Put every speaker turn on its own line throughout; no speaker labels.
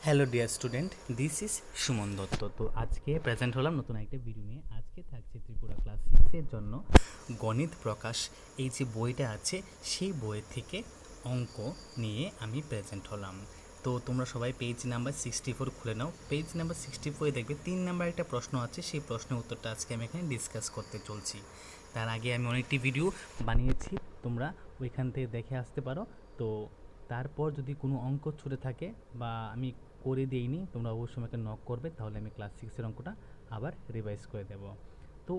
Hello dear student, this is Suman Dutta. তো আজকে present হলাম নতুন একটা ভিডিও নিয়ে। আজকে থাকছে ত্রিপুরা ক্লাস সিক্সের জন্য গণিত প্রকাশ, এই যে বইটা আছে সেই বই থেকে অঙ্ক নিয়ে আমি প্রেজেন্ট হলাম। তো তোমরা সবাই পেজ নাম্বার 64 খুলে নাও। পেজ নাম্বার 64 দেখবে 3 নাম্বার একটা প্রশ্ন আছে, সেই প্রশ্নের উত্তরটা আজকে আমি এখানে ডিসকাস করতে চলছি। তার আগে আমি অনেকটি ভিডিও বানিয়েছি, তোমরা ওইখান থেকে দেখে আসতে পারো। তো তারপর যদি কোনো অঙ্ক ছুটে থাকে বা আমি করে দিইনি, তোমরা অবশ্যই আমাকে নক করবে, তাহলে আমি ক্লাস সিক্সের অঙ্কটা আবার রিভাইজ করে দেব। তো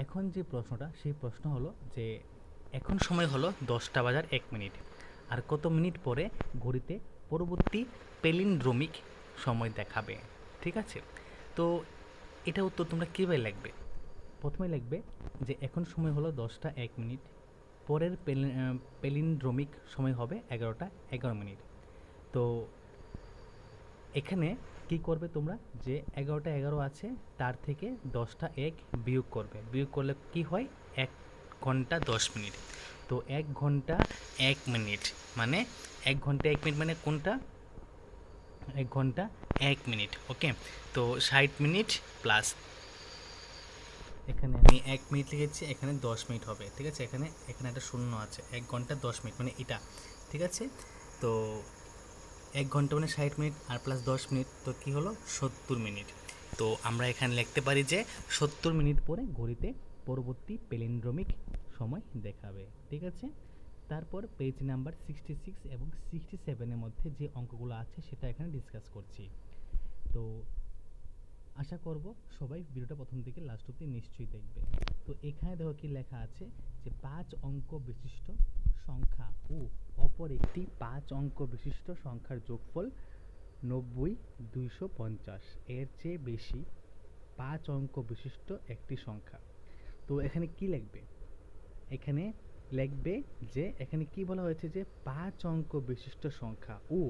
এখন যে প্রশ্নটা, সেই প্রশ্ন হলো যে এখন সময় হলো 10:01, আর কত মিনিট পরে ঘড়িতে পরবর্তী পেলিন্ড্রোমিক সময় দেখাবে। ঠিক আছে, তো এটা উত্তর তোমরা কীভাবে লিখবে? প্রথমে লিখবে যে এখন সময় হলো 10:01, পরের পেলিন্ড্রোমিক সময় হবে 11:11। তো এখানে কি করবে তোমরা, যে 11:11 আছে, তার থেকে 10:01 বিয়োগ করবে। বিয়োগ করলে কি হয়? 1 ঘন্টা 10 মিনিট। তো 1 ঘন্টা 1 মিনিট মানে 1 ঘন্টা 1 মিনিট মানে কোনটা? 1 ঘন্টা 1 মিনিট। ওকে, তো 60 মিনিট প্লাস, এখানে আমি 1 মিনিট লিখেছি, এখানে 10 মিনিট হবে। ঠিক আছে, এখানে এখানে একটা শূন্য আছে। 1 ঘন্টা 10 মিনিট মানে এটা। ঠিক আছে, তো 1 ঘন্টা মানে 60 মিনিট আর প্লাস 10 মিনিট, তো কী হলো? 70 মিনিট। তো আমরা এখানে লিখতে পারি যে 70 মিনিট পরে ঘড়িতে পরবর্তী পেলিন্ড্রোমিক সময় দেখাবে। ঠিক আছে, তারপর পেজ নাম্বার 66 এবং 67-এর মধ্যে যে অঙ্কগুলো আছে সেটা এখানে ডিসকাস করছি। তো আশা করব সবাই ভিডিওটা প্রথম থেকে লাস্ট অবধি নিশ্চয়ই দেখবে। তো এখানে দেখো কি লেখা আছে, যে 5 অঙ্ক বিশিষ্ট সংখ্যা ও অপর একটি 5 অঙ্ক বিশিষ্ট সংখ্যার যোগফল 90,250 এর চেয়ে বেশি 5 অঙ্ক বিশিষ্ট একটি সংখ্যা। তো এখানে কি লিখবে? এখানে লিখবে যে এখানে কি বলা হয়েছে, যে 5 অঙ্ক বিশিষ্ট সংখ্যা ও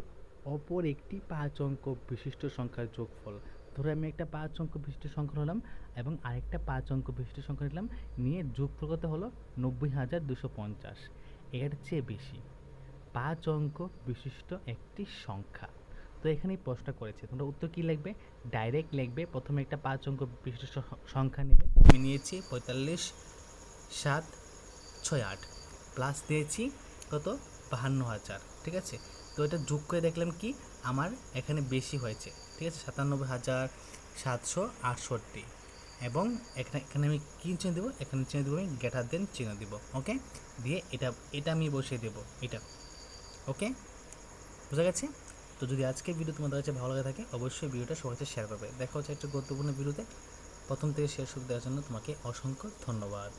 অপর একটি 5 অঙ্ক বিশিষ্ট সংখ্যার যোগফল। ধরো আমি একটা 5 অঙ্ক বিশিষ্ট সংখ্যা হলাম এবং আরেকটা 5 অঙ্ক বিশিষ্ট সংখ্যা নিলাম, নিয়ে যোগফল কত হলো? 90,250 এর চেয়ে বেশি 5 অঙ্ক বিশিষ্ট একটি সংখ্যা। তো এখানেই প্রশ্ন করেছে, তোমরা উত্তর কী লিখবে? ডাইরেক্ট লিখবে। প্রথমে একটা 5 অঙ্ক বিশিষ্ট সংখ্যা নেবে। আমি নিয়েছি 45, 7, 6, 8, প্লাস দিয়েছি কত? 52,000। ঠিক আছে, তো এটা যোগ করে দেখলাম কি আমার এখানে বেশি হয়েছে। ঠিক আছে, 97,768, এবং এখানে আমি কী চিহ্ন দেবো? এখানে চিহ্ন দেবো আমি গ্রেটার দেন চিহ্ন দেব। ওকে, দিয়ে এটা আমি বসিয়ে দেবো এটা। ওকে, বোঝা গেছে? তো যদি আজকের ভিডিও তোমাদের কাছে ভালো লাগে থাকে, অবশ্যই ভিডিওটা সবার কাছে শেয়ার করবে। দেখা হচ্ছে একটা গুরুত্বপূর্ণ ভিডিওতে। প্রথম থেকে শেষ অবধি দেওয়ার জন্য তোমাকে অসংখ্য ধন্যবাদ।